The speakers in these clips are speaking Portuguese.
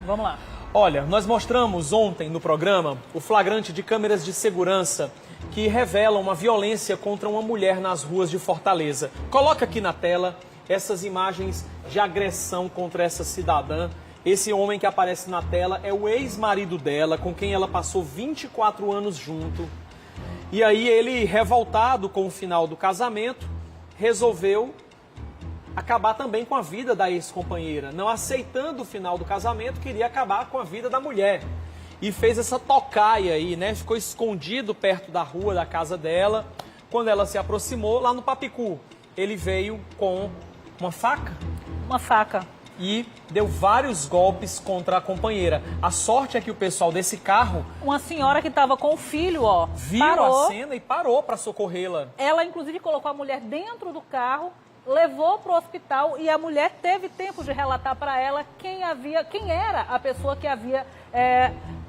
Vamos lá. Olha, nós mostramos ontem no programa o flagrante de câmeras de segurança que revelam uma violência contra uma mulher nas ruas de Fortaleza. Coloca aqui na tela essas imagens de agressão contra essa cidadã. Esse homem que aparece na tela é o ex-marido dela, com quem ela passou 24 anos junto. E aí ele, revoltado com o final do casamento, resolveu acabar também com a vida da ex-companheira. Não aceitando o final do casamento, queria acabar com a vida da mulher. E fez essa tocaia aí, né? Ficou escondido perto da rua da casa dela. Quando ela se aproximou, lá no Papicu, ele veio com uma faca. Uma faca. E deu vários golpes contra a companheira. A sorte é que o pessoal desse carro... Uma senhora que estava com o filho, ó, viu parou. a cena e parou para socorrê-la. Ela, inclusive, colocou a mulher dentro do carro, levou para o hospital e a mulher teve tempo de relatar para ela quem era a pessoa que havia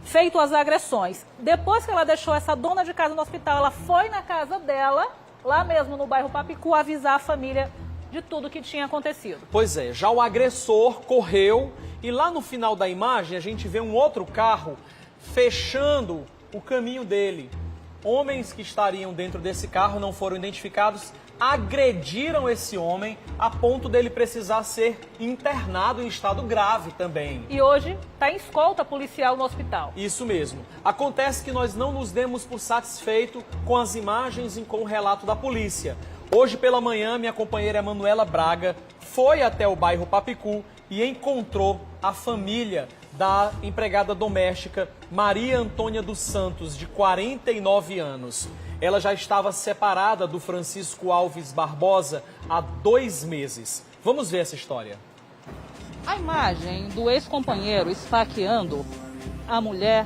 feito as agressões. Depois que ela deixou essa dona de casa no hospital, ela foi na casa dela, lá mesmo no bairro Papicu, avisar a família de tudo que tinha acontecido. Pois é, já o agressor correu e lá no final da imagem a gente vê um outro carro fechando o caminho dele. Homens que estariam dentro desse carro não foram identificados, agrediram esse homem a ponto dele precisar ser internado em estado grave também. E hoje está em escolta policial no hospital. Isso mesmo. Acontece que nós não nos demos por satisfeito com as imagens e com o relato da polícia. Hoje pela manhã, minha companheira Emanuela Braga foi até o bairro Papicu e encontrou a família da empregada doméstica Maria Antônia dos Santos, de 49 anos. Ela já estava separada do Francisco Alves Barbosa há 2 meses. Vamos ver essa história. A imagem do ex-companheiro esfaqueando a mulher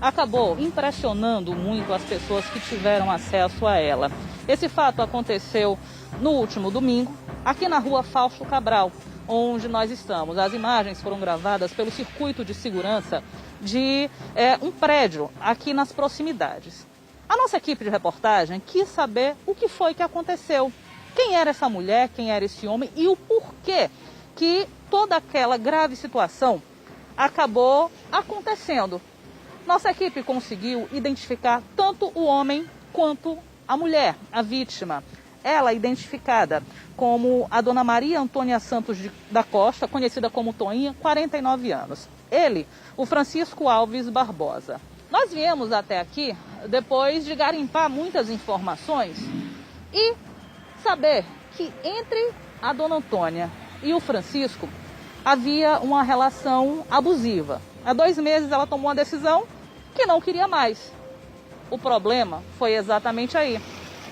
acabou impressionando muito as pessoas que tiveram acesso a ela. Esse fato aconteceu no último domingo, aqui na rua Fausto Cabral, onde nós estamos. As imagens foram gravadas pelo circuito de segurança de um prédio aqui nas proximidades. A nossa equipe de reportagem quis saber o que foi que aconteceu. Quem era essa mulher, quem era esse homem e o porquê que toda aquela grave situação acabou acontecendo. Nossa equipe conseguiu identificar tanto o homem quanto a mulher, a vítima. Ela identificada como a dona Maria Antônia Santos da Costa, conhecida como Toinha, 49 anos. Ele, o Francisco Alves Barbosa. Nós viemos até aqui depois de garimpar muitas informações e saber que entre a dona Antônia e o Francisco havia uma relação abusiva. Há 2 meses ela tomou uma decisão que não queria mais. O problema foi exatamente aí.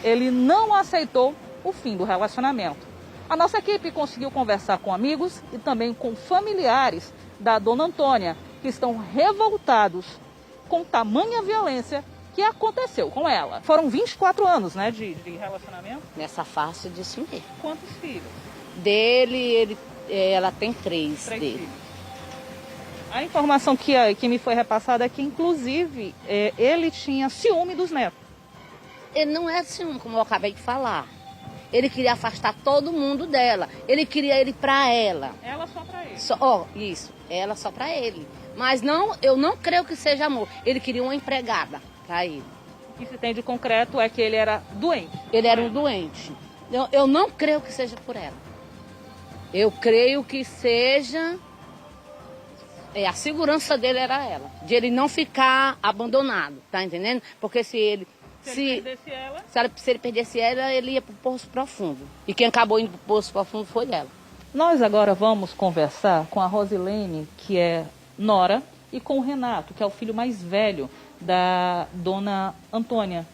Ele não aceitou o fim do relacionamento. A nossa equipe conseguiu conversar com amigos e também com familiares da dona Antônia, que estão revoltados com tamanha violência que aconteceu com ela. Foram 24 anos, né, de relacionamento? Nessa face disso mesmo. Quantos filhos? Ela tem 3 dele. Filhos. A informação que me foi repassada é que, inclusive, ele tinha ciúme dos netos. Ele não é ciúme, como eu acabei de falar. Ele queria afastar todo mundo dela. Ele queria ele pra ela. Ela só pra ele. Isso, ela só pra ele. Mas não, eu não creio que seja amor. Ele queria uma empregada pra ele. O que se tem de concreto é que ele era doente. Ele era um doente. Eu não creio que seja por ela. Eu creio que seja... a segurança dele era ela. De ele não ficar abandonado, tá entendendo? Porque se ele perdesse ela... Se ele perdesse ela, ele ia pro Poço Profundo. E quem acabou indo pro Poço Profundo foi ela. Nós agora vamos conversar com a Rosilene, que é nora, e com o Renato, que é o filho mais velho da dona Antônia.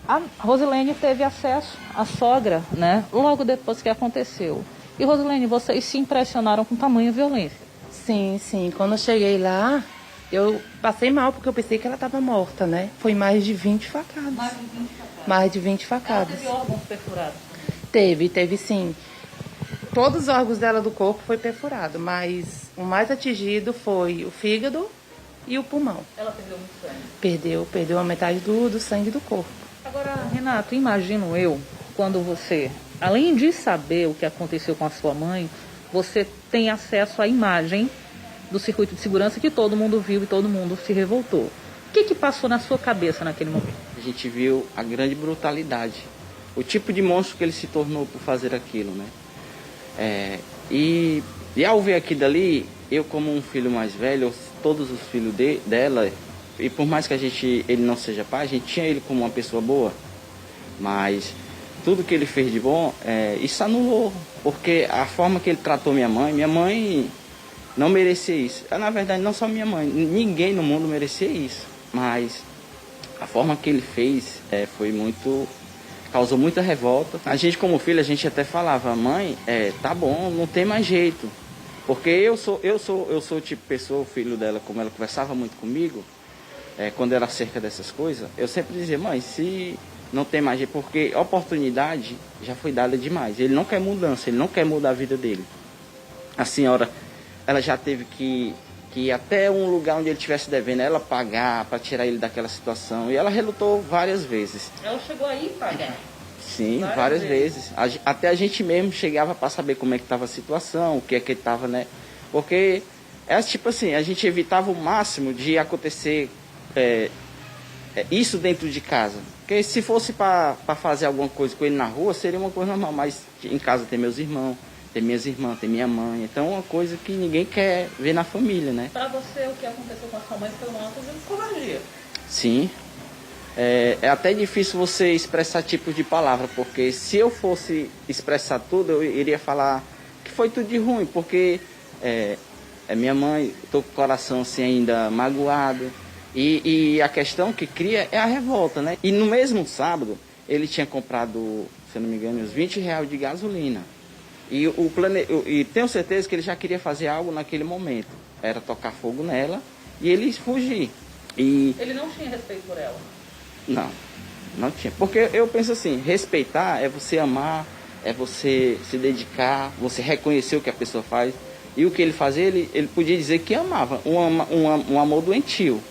A Rosilene teve acesso à sogra, né, logo depois que aconteceu. E, Rosilene, vocês se impressionaram com tamanha violência? Sim, sim. Quando eu cheguei lá, eu passei mal, porque eu pensei que ela estava morta, né? Foi mais de 20 facadas. Mais de 20 facadas. Ela teve órgãos perfurados? Teve sim. Todos os órgãos dela do corpo foi perfurado, mas o mais atingido foi o fígado e o pulmão. Ela perdeu muito sangue? Perdeu a metade do sangue do corpo. Agora, Renato, imagino eu, quando você, além de saber o que aconteceu com a sua mãe, você tem acesso à imagem do circuito de segurança que todo mundo viu e todo mundo se revoltou. O que passou na sua cabeça naquele momento? A gente viu a grande brutalidade, o tipo de monstro que ele se tornou por fazer aquilo, né? E ao ver aquilo dali, eu como um filho mais velho, todos os filhos dela, e por mais que ele não seja pai, a gente tinha ele como uma pessoa boa, mas tudo que ele fez de bom, isso anulou, porque a forma que ele tratou minha mãe não merecia isso. Na verdade, não só minha mãe, ninguém no mundo merecia isso, mas a forma que ele fez causou muita revolta. A gente como filho, a gente até falava, mãe, tá bom, não tem mais jeito. Porque eu sou o tipo de pessoa, o filho dela, como ela conversava muito comigo, quando era acerca dessas coisas, eu sempre dizia, mãe, se não tem mais jeito, porque a oportunidade já foi dada demais. Ele não quer mudança, ele não quer mudar a vida dele. A senhora, ela já teve que ir até um lugar onde ele estivesse devendo, ela pagar para tirar ele daquela situação. E ela relutou várias vezes. Ela chegou aí pagar? Sim, várias vezes. Até a gente mesmo chegava para saber como é que estava a situação, o que é que ele estava, né? Porque tipo assim, a gente evitava o máximo de acontecer isso dentro de casa. Porque se fosse para fazer alguma coisa com ele na rua, seria uma coisa normal. Mas em casa tem meus irmãos, tem minhas irmãs, tem minha mãe. Então é uma coisa que ninguém quer ver na família, né? Para você, o que aconteceu com a sua mãe foi um ato de covardia. Sim. É até difícil você expressar tipo de palavra, porque se eu fosse expressar tudo, eu iria falar que foi tudo de ruim, porque minha mãe, estou com o coração assim ainda magoado, e a questão que cria é a revolta, né? E no mesmo sábado, ele tinha comprado, se eu não me engano, uns R$20 de gasolina, e tenho certeza que ele já queria fazer algo naquele momento, era tocar fogo nela, e ele fugir. Ele não tinha respeito por ela? Não tinha. Porque eu penso assim, respeitar é você amar, é você se dedicar, você reconhecer o que a pessoa faz. E o que ele fazia, ele podia dizer que amava, um amor doentio.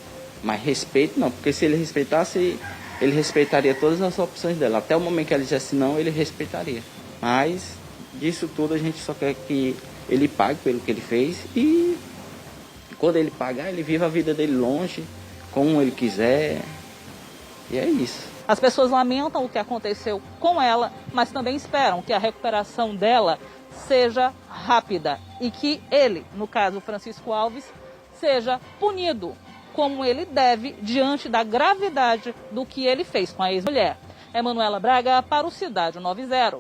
Mas respeito não, porque se ele respeitasse, ele respeitaria todas as opções dela. Até o momento que ela dissesse não, ele respeitaria. Mas disso tudo a gente só quer que ele pague pelo que ele fez. E quando ele pagar, ele viva a vida dele longe, como ele quiser. E é isso. As pessoas lamentam o que aconteceu com ela, mas também esperam que a recuperação dela seja rápida e que ele, no caso Francisco Alves, seja punido como ele deve diante da gravidade do que ele fez com a ex-mulher. Emanuela Braga para o Cidade 90.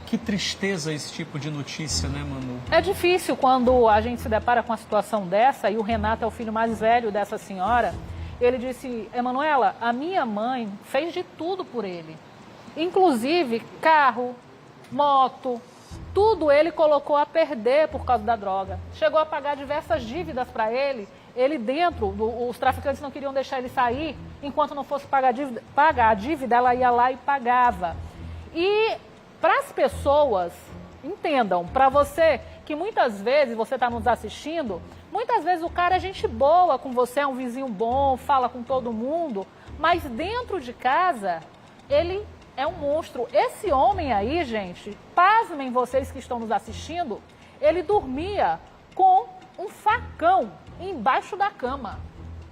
Que tristeza esse tipo de notícia, né, Manu? É difícil quando a gente se depara com uma situação dessa, e o Renato é o filho mais velho dessa senhora. Ele disse, Emanuela, a minha mãe fez de tudo por ele. Inclusive carro, moto, tudo ele colocou a perder por causa da droga. Chegou a pagar diversas dívidas para ele. Ele dentro, os traficantes não queriam deixar ele sair, enquanto não fosse pagar a dívida, ela ia lá e pagava. E para as pessoas, entendam, para você que muitas vezes você está nos assistindo, muitas vezes o cara é gente boa com você, é um vizinho bom, fala com todo mundo, mas dentro de casa ele é um monstro. Esse homem aí, gente, pasmem vocês que estão nos assistindo, ele dormia com um facão embaixo da cama.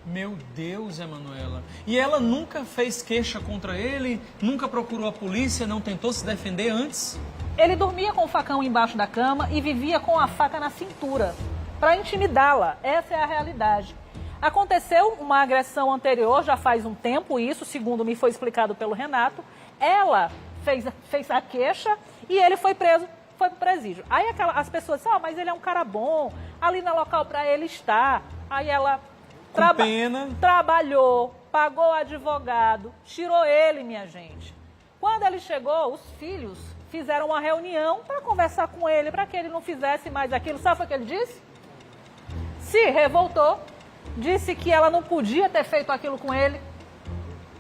Meu Deus, Emanuela. E ela nunca fez queixa contra ele? Nunca procurou a polícia? Não tentou se defender antes? Ele dormia com o facão embaixo da cama e vivia com a faca na cintura para intimidá-la. Essa é a realidade. Aconteceu uma agressão anterior, já faz um tempo isso, segundo me foi explicado pelo Renato. Ela fez a queixa e ele foi preso, foi pro presídio. Aí as pessoas dizem, mas ele é um cara bom, ali no local para ele estar. Aí ela trabalhou, pagou advogado, tirou ele, minha gente. Quando ele chegou, os filhos fizeram uma reunião para conversar com ele, para que ele não fizesse mais aquilo. Sabe o que ele disse? Se revoltou, disse que ela não podia ter feito aquilo com ele,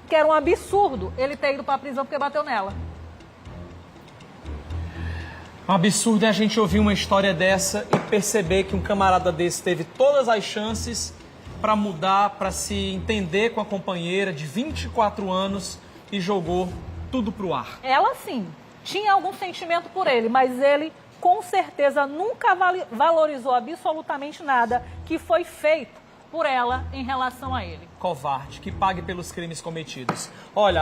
que era um absurdo ele ter ido para a prisão porque bateu nela. Um absurdo é a gente ouvir uma história dessa e perceber que um camarada desse teve todas as chances para mudar, para se entender com a companheira de 24 anos e jogou tudo pro ar. Ela sim, tinha algum sentimento por ele, mas ele com certeza nunca valorizou absolutamente nada que foi feito por ela em relação a ele. Covarde, que pague pelos crimes cometidos. Olha,